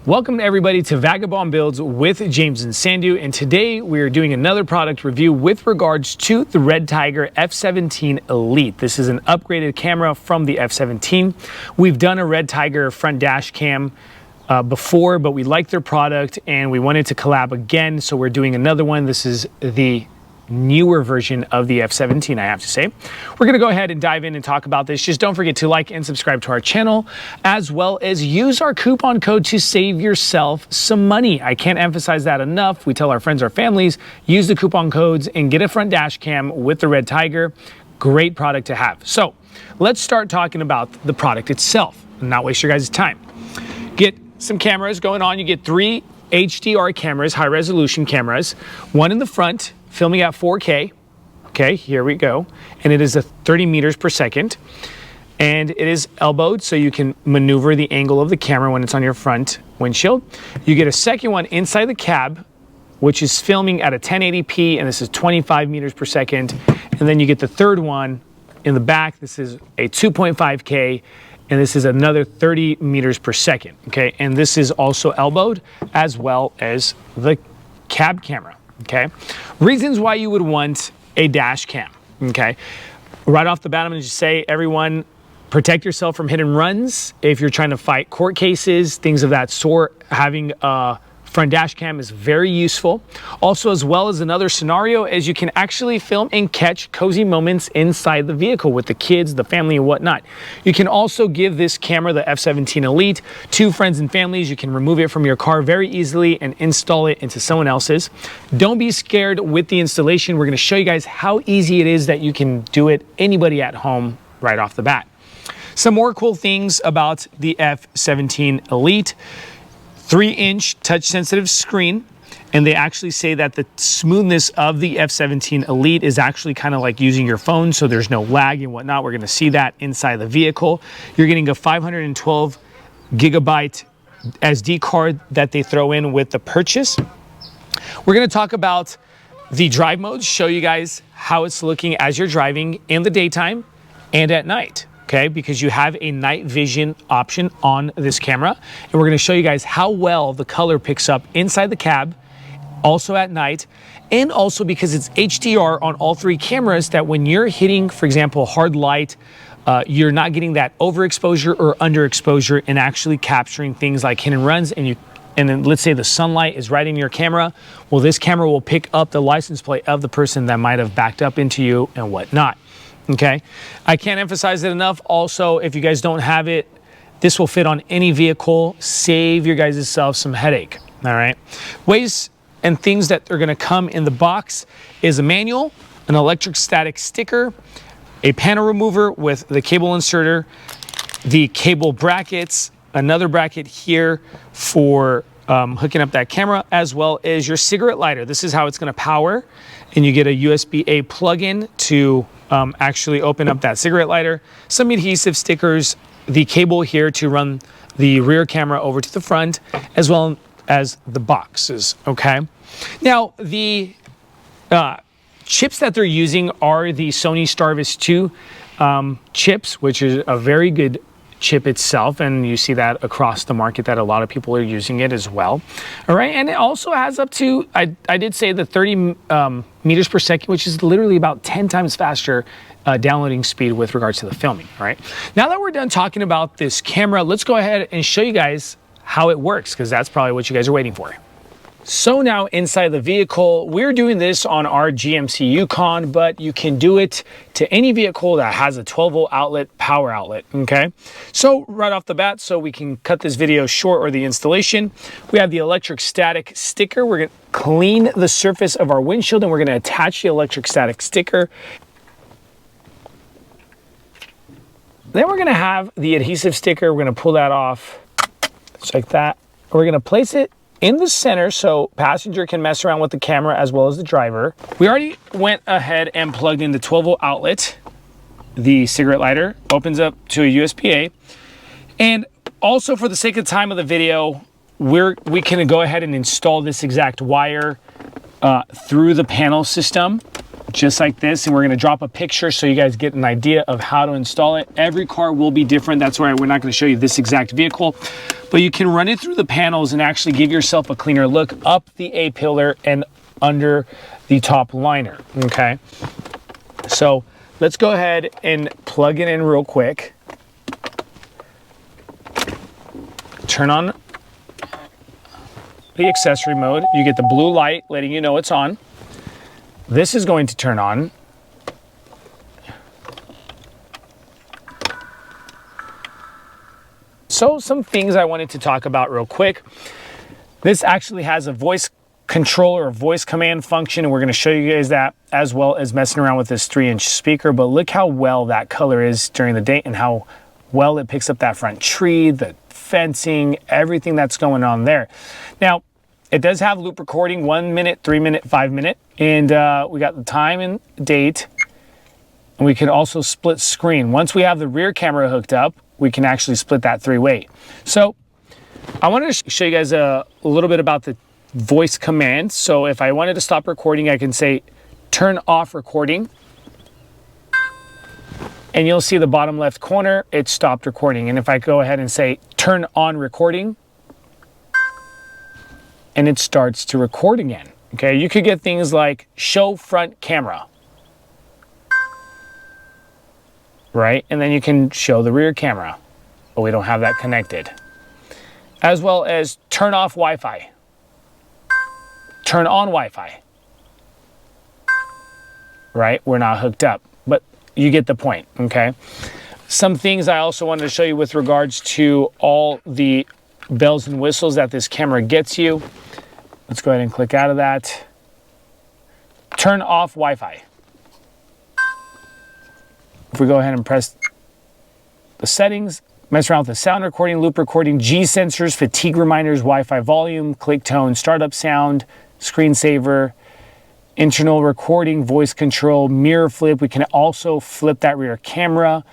Welcome everybody to Vagabond Builds with James and Sandu, and today we are doing another product review with regards to the Redtiger F17 Elite. This is an upgraded camera from the F17. We've done a Redtiger front dash cam before, but we liked their product and we wanted to collab again, so we're doing another one. This is the newer version of the F17, I have to say. We're going to go ahead and dive in and talk about this. Just don't forget to like and subscribe to our channel, as well as use our coupon code to save yourself some money. I can't emphasize that enough. We tell our friends, our families, use the coupon codes and get a front dash cam with the Redtiger. Great product to have. So let's start talking about the product itself and not waste your guys' time. Get some cameras going on. You get 3 HDR cameras, high resolution cameras, one in the front, filming at 4K. Okay, here we go. And it is a 30 meters per second. And it is elbowed, so you can maneuver the angle of the camera when it's on your front windshield. You get a second one inside the cab, which is filming at a 1080p, and this is 25 meters per second. And then you get the third one in the back. This is a 2.5K, and this is another 30 meters per second. Okay, and this is also elbowed, as well as the cab camera. Okay, reasons why you would want a dash cam. Okay, right off the bat, I'm going to just say, everyone, protect yourself from hit and runs. If you're trying to fight court cases, things of that sort, having a front dash cam is very useful. Also, as well as another scenario, is you can actually film and catch cozy moments inside the vehicle with the kids, the family, and whatnot. You can also give this camera, the F17 Elite, to friends and families. You can remove it from your car very easily and install it into someone else's. Don't be scared with the installation. We're going to show you guys how easy it is that you can do it anybody at home right off the bat. Some more cool things about the F17 Elite. 3-inch touch-sensitive screen, and they actually say that the smoothness of the F17 Elite is actually kind of like using your phone, so there's no lag and whatnot. We're going to see that inside the vehicle. You're getting a 512 gigabyte SD card that they throw in with the purchase. We're going to talk about the drive modes, show you guys how it's looking as you're driving in the daytime and at night. Okay, because you have a night vision option on this camera, and we're going to show you guys how well the color picks up inside the cab, also at night, and also because it's HDR on all 3 cameras, that when you're hitting, for example, hard light, you're not getting that overexposure or underexposure, and actually capturing things like hit and runs. And then let's say the sunlight is right in your camera. Well, this camera will pick up the license plate of the person that might have backed up into you and whatnot. Okay, I can't emphasize it enough. Also, if you guys don't have it, this will fit on any vehicle. Save your guys' self some headache. All right, ways and things that are going to come in the box is a manual, an electric static sticker, a panel remover with the cable inserter, the cable brackets, another bracket here for hooking up that camera, as well as your cigarette lighter. This is how it's going to power, and you get a USB-A plug-in to actually open up that cigarette lighter. Some adhesive stickers, the cable here to run the rear camera over to the front, as well as the boxes. Okay, now the chips that they're using are the Sony Starvis 2 chips, which is a very good chip itself, and you see that across the market that a lot of people are using it as well. All right, and it also has up to, I did say, the 30 meters per second, which is literally about 10 times faster downloading speed with regards to the filming. All right, now that we're done talking about this camera, let's go ahead and show you guys how it works, because that's probably what you guys are waiting for. So now inside the vehicle, we're doing this on our GMC Yukon, but you can do it to any vehicle that has a 12-volt outlet, power outlet, okay? So right off the bat, so we can cut this video short, or the installation, we have the electric static sticker. We're gonna clean the surface of our windshield, and we're gonna attach the electric static sticker. Then we're gonna have the adhesive sticker. We're gonna pull that off, just like that. We're gonna place it in the center so passenger can mess around with the camera as well as the driver. We already went ahead and plugged in the 12-volt outlet. The cigarette lighter opens up to a USB-A. And also, for the sake of time of the video, we can go ahead and install this exact wire through the panel system. just like this, and we're going to drop a picture so you guys get an idea of how to install it. Every car will be different. That's why we're not going to show you this exact vehicle, but you can run it through the panels and actually give yourself a cleaner look up the A-pillar and under the top liner. Okay, so let's go ahead and plug it in real quick. Turn on the accessory mode. You get the blue light letting you know it's on. This is going to turn on. So some things I wanted to talk about real quick. This actually has a voice control or voice command function, and we're going to show you guys that, as well as messing around with this 3-inch speaker. But look how well that color is during the day and how well it picks up that front tree, the fencing, everything that's going on there. Now, it does have loop recording, 1 minute, 3 minute, 5 minute, and we got the time and date, and we can also split screen. Once we have the rear camera hooked up, we can actually split that 3-way. So I wanted to show you guys a little bit about the voice command. So if I wanted to stop recording, I can say turn off recording, and you'll see the bottom left corner, it stopped recording. And if I go ahead and say turn on recording, and it starts to record again. Okay, you could get things like show front camera, right? And then you can show the rear camera, but we don't have that connected. As well as turn off Wi-Fi, turn on Wi-Fi, right? We're not hooked up, but you get the point, okay? Some things I also wanted to show you with regards to all the bells and whistles that this camera gets you. Let's go ahead and click out of that. Turn off Wi-Fi. If we go ahead and press the settings, mess around with the sound recording, loop recording, G sensors, fatigue reminders, Wi-Fi volume, click tone, startup sound, screensaver, internal recording, voice control, mirror flip. We can also flip that rear camera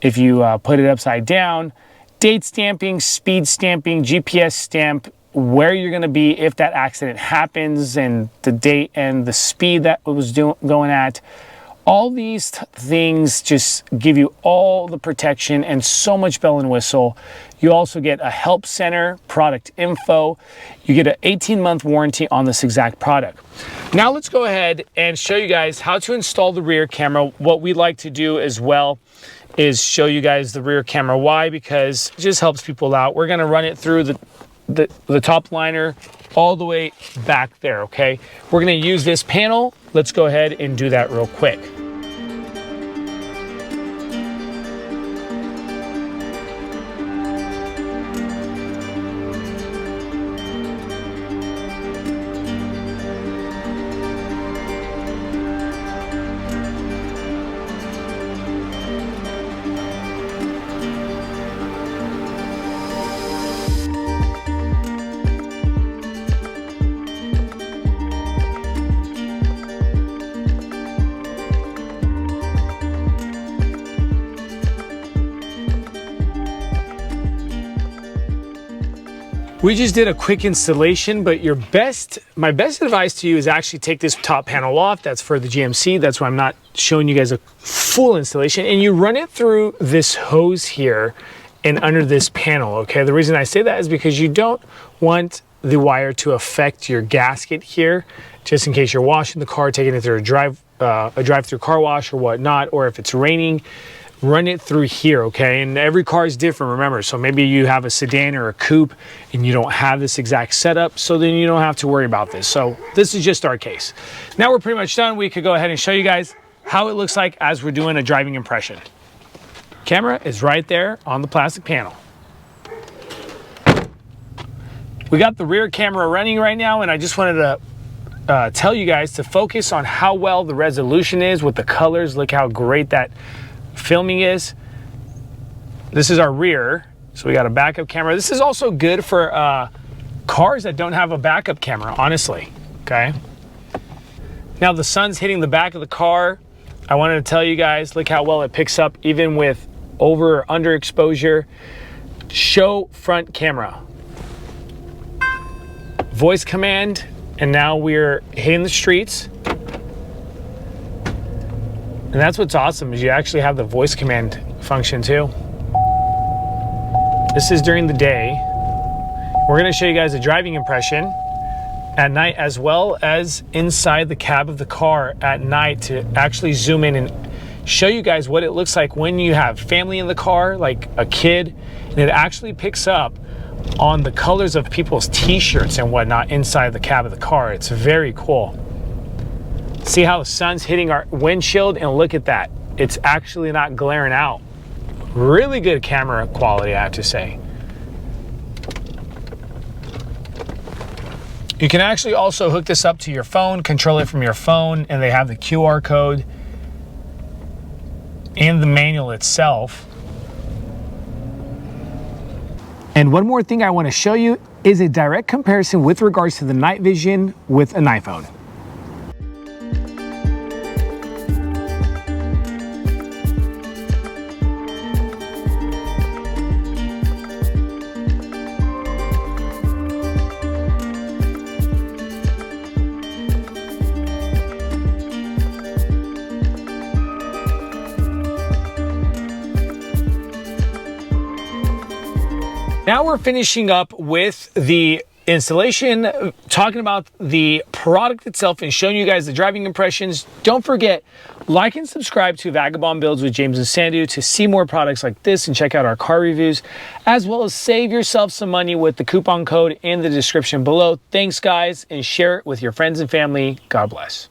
if you put it upside down. Date stamping, speed stamping, GPS stamp, where you're going to be if that accident happens, and the date and the speed that it was going at. All these things just give you all the protection and so much bell and whistle. You also get a help center, product info. You get an 18-month warranty on this exact product. Now let's go ahead and show you guys how to install the rear camera. What we like to do as well is show you guys the rear camera. Why? Because it just helps people out. We're going to run it through the top liner all the way back there, okay? We're going to use this panel. Let's go ahead and do that real quick. We just did a quick installation, but my best advice to you is actually take this top panel off. That's for the GMC. That's why I'm not showing you guys a full installation. And you run it through this hose here and under this panel, okay? The reason I say that is because you don't want the wire to affect your gasket here, just in case you're washing the car, taking it through a drive-through car wash or whatnot, or if it's raining. Run it through here, okay? And every car is different, remember. So maybe you have a sedan or a coupe and you don't have this exact setup, so then you don't have to worry about this. So this is just our case. Now we're pretty much done. We could go ahead and show you guys how it looks like as we're doing a driving impression. Camera is right there on the plastic panel. We got the rear camera running right now, and I just wanted to tell you guys to focus on how well the resolution is with the colors. Look how great that filming is. This is our rear, so we got a backup camera. This is also good for cars that don't have a backup camera, honestly, okay? Now the sun's hitting the back of the car. I wanted to tell you guys, look how well it picks up even with over or under exposure. Show front camera. Voice command, and now we're hitting the streets. And that's what's awesome, is you actually have the voice command function too. This is during the day. We're gonna show you guys a driving impression at night, as well as inside the cab of the car at night, to actually zoom in and show you guys what it looks like when you have family in the car, like a kid, and it actually picks up on the colors of people's t-shirts and whatnot inside the cab of the car. It's very cool. See how the sun's hitting our windshield, and look at that. It's actually not glaring out. Really good camera quality, I have to say. You can actually also hook this up to your phone, control it from your phone, and they have the QR code and the manual itself. And one more thing I want to show you is a direct comparison with regards to the night vision with an iPhone. Now we're finishing up with the installation, talking about the product itself and showing you guys the driving impressions. Don't forget, like and subscribe to Vagabond Builds with James and Sandu to see more products like this and check out our car reviews, as well as save yourself some money with the coupon code in the description below. Thanks guys, and share it with your friends and family. God bless.